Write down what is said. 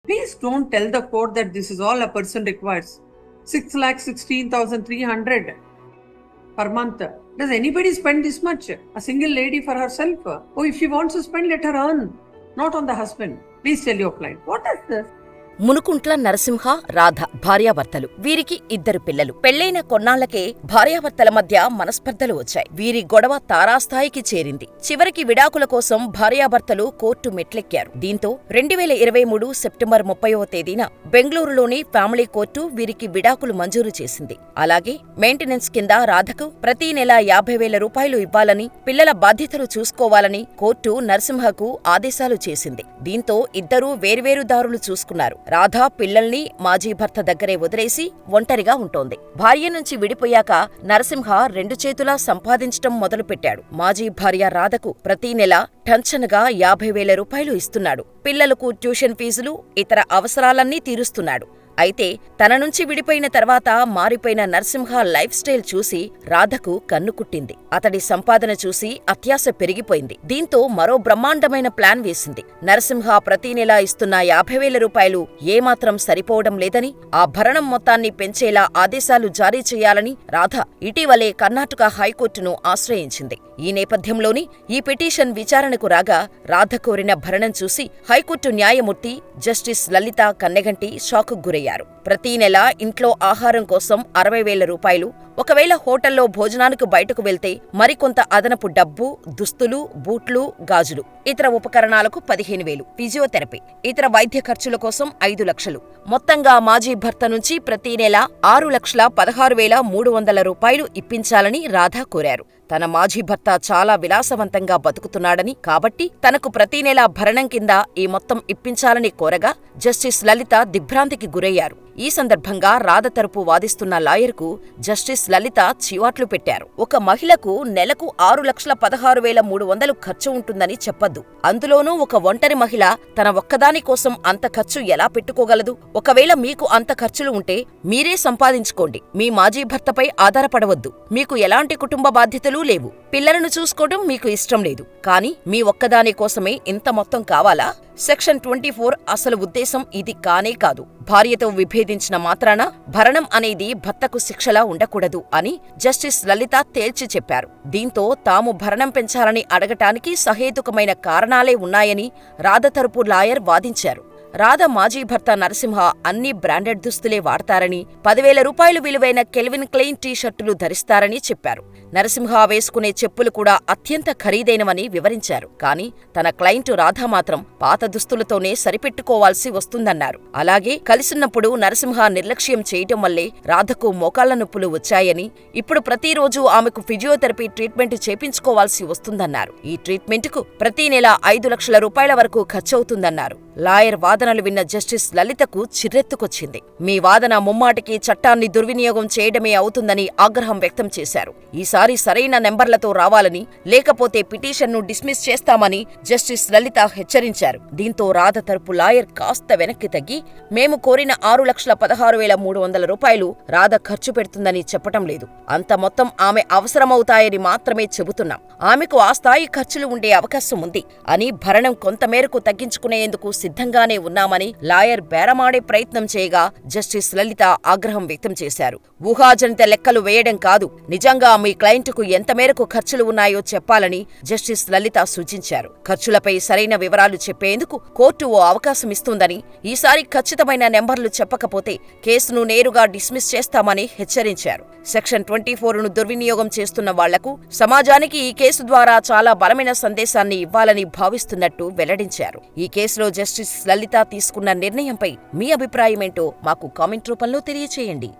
Please don't tell the court that this is all a person requires. 6,16,300 per month. Does anybody spend this much? A single lady for herself? Oh, if she wants to spend, let her earn. Not on the husband. Please tell your client. What is this? Munukuntla Narasimha, Radha భార్యాభర్తలు. వీరికి 2 పిల్లలు. పెళ్లైన కొన్నాళ్లకే భార్యాభర్తల మధ్య మనస్పర్ధలు వచ్చాయి. వీరి గొడవ తారాస్థాయికి చేరింది. చివరికి విడాకుల కోసం భార్యాభర్తలు కోర్టు మెట్లెక్కారు. దీంతో 2023 సెప్టెంబర్ 30వ తేదీన బెంగళూరులోని ఫ్యామిలీ కోర్టు వీరికి విడాకులు మంజూరు చేసింది. అలాగే మెయింటెనెన్స్ కింద రాధకు ప్రతి నెల 50,000 రూపాయలు ఇవ్వాలని, పిల్లల బాధ్యతలు చూసుకోవాలని కోర్టు నరసింహకు ఆదేశాలు చేసింది. దీంతో ఇద్దరూ వేర్వేరు దారులు చూసుకున్నారు. రాధ పిల్లల్ని మాజీ భర్త దగ్గరే వదిలేసి ఒంటరిగా ఉంటోంది. భార్య నుంచి విడిపోయాక నరసింహ 2 చేతులా సంపాదించటం మొదలుపెట్టాడు. మాజీ భార్య రాధకు ప్రతి నెల టంచనగా 50,000 రూపాయలు ఇస్తున్నాడు. పిల్లలకు ట్యూషన్ ఫీజులు, ఇతర అవసరాలన్నీ తీరుస్తున్నాడు. అయితే తన నుంచి విడిపోయిన తర్వాత మారిపోయిన నరసింహ లైఫ్ స్టైల్ చూసి రాధకు కన్ను కుట్టింది. అతడి సంపాదన చూసి అత్యాశ పెరిగిపోయింది. దీంతో మరో బ్రహ్మాండమైన ప్లాన్ వేసింది. నరసింహ ప్రతి నెలా ఇస్తున్న 50,000 రూపాయలు ఏమాత్రం సరిపోవడం లేదని, ఆ భరణం మొత్తాన్ని పెంచేలా ఆదేశాలు జారీ చేయాలని రాధ ఇటీవలే కర్ణాటక హైకోర్టును ఆశ్రయించింది. ఈ నేపథ్యంలోని ఈ పిటిషన్ విచారణకు రాగా రాధ కోరిన భరణం చూసి హైకోర్టు న్యాయమూర్తి జస్టిస్ లలిత కన్నెగంటి షాకు గురయ్యారు. ప్రతి నెల ఇంట్లో ఆహారం కోసం 60,000 రూపాయలు, ఒకవేళ హోటల్లో భోజనానికి బయటకు వెళ్తే మరికొంత అదనపు డబ్బు, దుస్తులు, బూట్లు, గాజులు, ఇతర ఉపకరణాలకు 15,000, ఫిజియోథెరపీ, ఇతర వైద్య ఖర్చుల కోసం 5 లక్షలు. మొత్తంగా మాజీ భర్త నుంచి ప్రతి నెల 6,16,300 రూపాయలు ఇప్పించాలని రాధ కోరారు. తన మాజీ భర్త చాలా విలాసవంతంగా బతుకుతున్నాడని, కాబట్టి తనకు ప్రతి నెలా భరణం కింద ఈ మొత్తం ఇప్పించాలని కోరగా జస్టిస్ లలిత దిగ్భ్రాంతికి గురయ్యారు. ఈ సందర్భంగా రాధ తరపు వాదిస్తున్న లాయర్కు జస్టిస్ లలిత చీవాట్లు పెట్టారు. ఒక మహిళకు నెలకు 6,16,300 ఖర్చు ఉంటుందని చెప్పొద్దు. అందులోనూ ఒక ఒంటరి మహిళ తన ఒక్కదాని కోసం అంత ఖర్చు ఎలా పెట్టుకోగలదు? ఒకవేళ మీకు అంత ఖర్చులు ఉంటే మీరే సంపాదించుకోండి. మీ మాజీ భర్తపై ఆధారపడవద్దు. మీకు ఎలాంటి కుటుంబ బాధ్యతలు లేవు. పిల్లలను చూసుకోవడం మీకు ఇష్టం లేదు. కానీ మీ ఒక్కదాని కోసమే ఇంత మొత్తం కావాలా? సెక్షన్ 24 అసలు ఉద్దేశం ఇది కానే కాదు. భార్యతో విభేదించిన మాత్రాన భరణం అనేది భర్తకు శిక్షలా ఉండకూడదు అని జస్టిస్ లలిత తేల్చి చెప్పారు. దీంతో తాము భరణం పెంచాలని అడగటానికి సహేతుకమైన కారణాలే ఉన్నాయని రాధ తరపు లాయర్ వాదించారు. రాధ మాజీ భర్త నరసింహ అన్ని బ్రాండెడ్ దుస్తులే వాడతారని, 10,000 రూపాయలు విలువైన కెల్విన్ క్లెయిన్ టీ-షర్టులు ధరిస్తారని చెప్పారు. నరసింహ వేసుకునే చెప్పులు కూడా అత్యంత ఖరీదైనవని వివరించారు. కానీ తన క్లయింటు రాధ మాత్రం పాత దుస్తులతోనే సరిపెట్టుకోవాల్సి వస్తుందన్నారు. అలాగే కలిసున్నప్పుడు నరసింహ నిర్లక్ష్యం చేయటం వల్లే రాధకు మోకాళ్ల నొప్పులు వచ్చాయని, ఇప్పుడు ప్రతిరోజు ఆమెకు ఫిజియోథెరపీ ట్రీట్మెంట్ చేపించుకోవాల్సి వస్తుందన్నారు. ఈ ట్రీట్మెంట్కు ప్రతి నెల 5 లక్షల రూపాయల వరకు ఖర్చవుతుందన్నారు. లాయర్ వాదనలు విన్న జస్టిస్ లలితకు చిర్రెత్తుకొచ్చింది. మీ వాదన ముమ్మాటికి చట్టాన్ని దుర్వినియోగం చేయడమే అవుతుందని ఆగ్రహం వ్యక్తం చేశారు. ఈసారి సరైన నెంబర్లతో రావాలని, లేకపోతే పిటిషన్ను డిస్మిస్ చేస్తామని జస్టిస్ లలిత హెచ్చరించారు. దీంతో రాధ తరపు లాయర్ కాస్త వెనక్కి తగ్గి, మేము కోరిన 6,16,300 రూపాయలు రాధ ఖర్చు పెడుతుందని చెప్పటం లేదు. అంత మొత్తం ఆమె అవసరమవుతాయని మాత్రమే చెబుతున్నాం. ఆమెకు ఆ స్థాయి ఖర్చులు ఉండే అవకాశం ఉంది అని, భరణం కొంతమేరకు తగ్గించుకునేందుకు సిద్ధంగానే ఉన్నామని లాయర్ బేరమాడే ప్రయత్నం చేయగా జస్టిస్ లలిత ఆగ్రహం వ్యక్తం చేశారు. ఊహాజనిత లెక్కలు వేయడం కాదు, నిజంగా మీ క్లయింట్కు ఎంత మేరకు ఖర్చులు ఉన్నాయో చెప్పాలని జస్టిస్ లలిత సూచించారు. ఖర్చులపై సరైన వివరాలు చెప్పేందుకు కోర్టు ఓ అవకాశం ఇస్తుందని, ఈసారి ఖచ్చితమైన నెంబర్లు చెప్పకపోతే కేసును నేరుగా డిస్మిస్ చేస్తామని హెచ్చరించారు. సెక్షన్ 24ను దుర్వినియోగం చేస్తున్న వాళ్లకు, సమాజానికి ఈ కేసు ద్వారా చాలా బలమైన సందేశాన్ని ఇవ్వాలని భావిస్తున్నట్టు వెల్లడించారు. ఈ కేసులో జస్టిస్ లలిత తీసుకున్న నిర్ణయంపై మీ అభిప్రాయమేంటో మాకు కామెంట్ రూపంలో తెలియచేయండి.